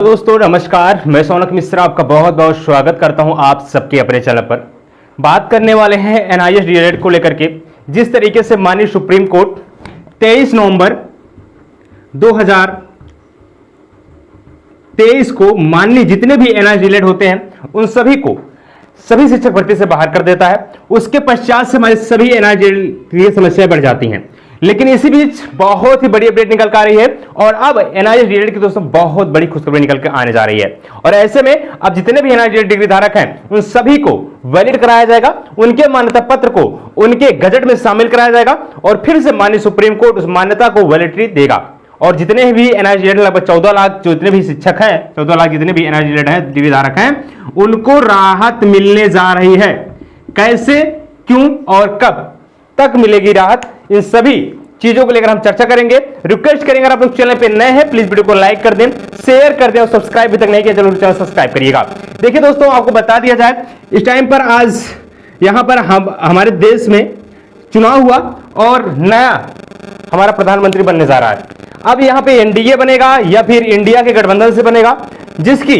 दोस्तों नमस्कार, मैं सोनक मिश्रा आपका बहुत बहुत स्वागत करता हूं आप सबके अपने चैनल पर। बात करने वाले हैं एनआईएस डीएलएड को लेकर के। जिस तरीके से माननीय सुप्रीम कोर्ट 23 नवंबर 2023 को माननीय जितने भी एनआईएस डीएलएड होते हैं उन सभी शिक्षक भर्ती से बाहर कर देता है। उसके पश्चात से हमारे सभी एनआईएस डीएलएड की समस्याएं बढ़ जाती हैं। लेकिन इसी बीच बहुत ही बड़ी अपडेट निकल कर आ रही है और अब एनआईएस डीएलएड की दोस्तों बहुत बड़ी खुशखबरी निकल के आने जा रही है। और ऐसे में अब जितने भी एनआईएस डीएलएड डिग्री धारक हैं उन सभी को वैलिड कराया जाएगा, उनके मान्यता पत्र को उनके गजट में शामिल कराया जाएगा और फिर से माननीय सुप्रीम कोर्ट उस मान्यता को वैलिडिटी देगा। और जितने भी एनआईएस डीएलएड लगभग 14 लाख जितने भी शिक्षक हैं, 14 लाख जितने भी एनआईएस डीएलएड हैं डिग्री धारक हैं, उनको राहत मिलने जा रही है। कैसे, क्यों और कब तक मिलेगी राहत, इन सभी चीजों को लेकर हम चर्चा करेंगे। रिक्वेस्ट करेंगे अगर आप लोग चैनल पे नए हैं प्लीज वीडियो को लाइक कर दें, शेयर कर दें और सब्सक्राइब भी तक नहीं किया जरूर चैनल सब्सक्राइब करिएगा। देखिए दोस्तों, आपको बता दिया जाए इस टाइम पर आज यहां पर हमारे देश में चुनाव हुआ और नया हमारा प्रधानमंत्री बनने जा रहा है। अब यहां पे एनडीए बनेगा या फिर इंडिया के गठबंधन से बनेगा, जिसकी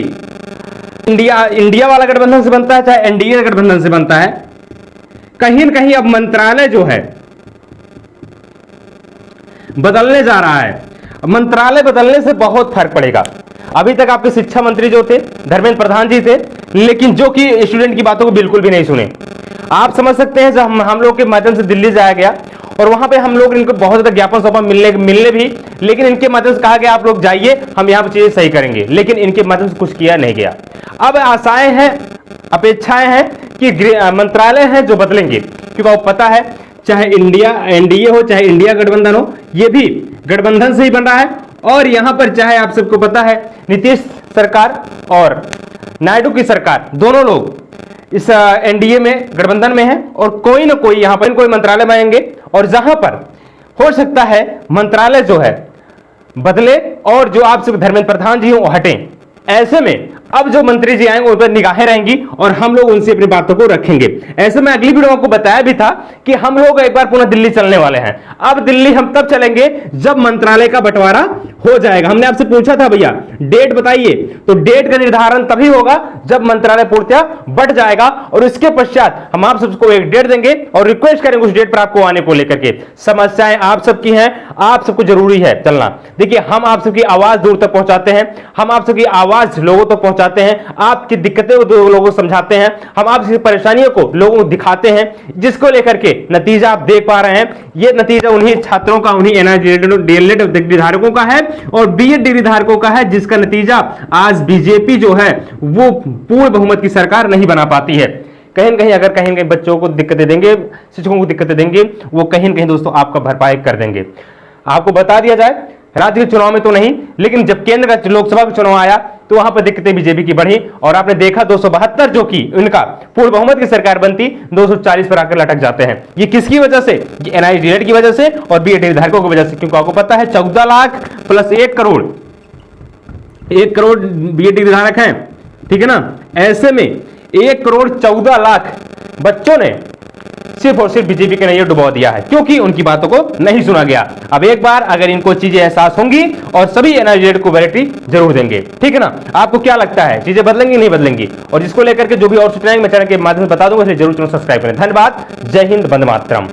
इंडिया वाला गठबंधन से बनता है चाहे एनडीए गठबंधन से बनता है। कहीं न कहीं अब मंत्रालय जो है बदलने जा रहा है। मंत्रालय बदलने से बहुत फर्क पड़ेगा। अभी तक आपके शिक्षा मंत्री जो थे धर्मेंद्र प्रधान जी थे, लेकिन जो कि स्टूडेंट की बातों को बिल्कुल भी नहीं सुने। आप समझ सकते हैं जब हम लोग के माध्यम से दिल्ली जाया गया और वहां पे हम लोग इनको बहुत ज्यादा ज्ञापन सौंपा मिलने भी, लेकिन इनके माध्यम से कहा गया आप लोग जाइए हम यहाँ पर चीजें सही करेंगे, लेकिन इनके माध्यम से कुछ किया नहीं गया। अब आशाएं हैं, अपेक्षाएं हैं कि मंत्रालय है जो बदलेंगे, क्योंकि आपको पता है चाहे इंडिया एनडीए हो चाहे इंडिया गठबंधन हो, ये भी गठबंधन से ही बन रहा है। और यहां पर चाहे आप सबको पता है नीतीश सरकार और नायडू की सरकार दोनों लोग इस एनडीए में गठबंधन में है और कोई ना कोई यहां पर कोई मंत्रालय बनाएंगे और जहां पर हो सकता है मंत्रालय जो है बदले और जो आप सब धर्मेंद्र प्रधान जी हो हटें। ऐसे में अब जो मंत्री जी आएंगे उन पर निगाहें रहेंगी और हम लोग उनसे अपनी बातों को रखेंगे। ऐसे में अगली वीडियो आपको बताया भी था कि हम लोग एक बार पुनः दिल्ली चलने वाले हैं। अब दिल्ली हम तब चलेंगे जब मंत्रालय का बंटवारा हो जाएगा। हमने आपसे पूछा था भैया डेट बताइए, तो डेट का निर्धारण तभी होगा जब मंत्रालय पूर्णतः बंट जाएगा और इसके पश्चात हम आप सबको एक डेट देंगे और रिक्वेस्ट करेंगे उस डेट पर आपको आने को लेकर के। समस्याएं आप सबकी हैं, आप सबको जरूरी है चलना। देखिए हम आप सबकी आवाज दूर तक पहुंचाते हैं, हम आप सबकी आवाज लोगों तक पहुंचाते हैं, आपकी दिक्कतें लोगों को समझाते हैं, हम आपकी परेशानियों को लोगों को दिखाते हैं, जिसको लेकर के नतीजा आप देख पा रहे हैं। ये नतीजा उन्हीं छात्रों का, उन्हीं एनआईएस डीएलएड डिग्री धारकों का है और बीएड डिग्री धारकों का है, जिसका नतीजा आज बीजेपी जो है वो पूर्ण बहुमत की सरकार नहीं बना पाती है। कहीं न कहीं अगर कहीं न कहीं बच्चों को दिक्कतें देंगे, शिक्षकों को दिक्कतें देंगे, वो कहीं न कहीं दोस्तों आपका भरपाई कर देंगे। आपको बता दिया जाए राज्य के चुनाव में तो नहीं, लेकिन जब केंद्र का लोकसभा का चुनाव आया तो वहां पर दिक्कतें बीजेपी की बढ़ी और आपने देखा 272 जो कि उनका पूर्ण बहुमत की सरकार बनती 240 पर आकर लटक जाते हैं। ये किसकी वजह से? एनआईएस डीएलएड की वजह से और बीएड धारकों की वजह से, क्योंकि आपको पता है 14 लाख प्लस 1 करोड़ बीएड धारक हैं, ठीक है ना। ऐसे में 1 करोड़ 14 लाख बच्चों ने सिर्फ और सिर्फ बीजेपी के नैया डुबा दिया है, क्योंकि उनकी बातों को नहीं सुना गया। अब एक बार अगर इनको चीजें एहसास होंगी और सभी एनआईएस को वैलिडिटी जरूर देंगे, ठीक है ना। आपको क्या लगता है चीजें बदलेंगी नहीं बदलेंगी? और जिसको लेकर के जो भी और सूचनाएं मैं चैनल के माध्यम से बता दूंगा, इसलिए जरूर चैनल सब्सक्राइब करें। धन्यवाद। जय हिंद, वंदे मातरम।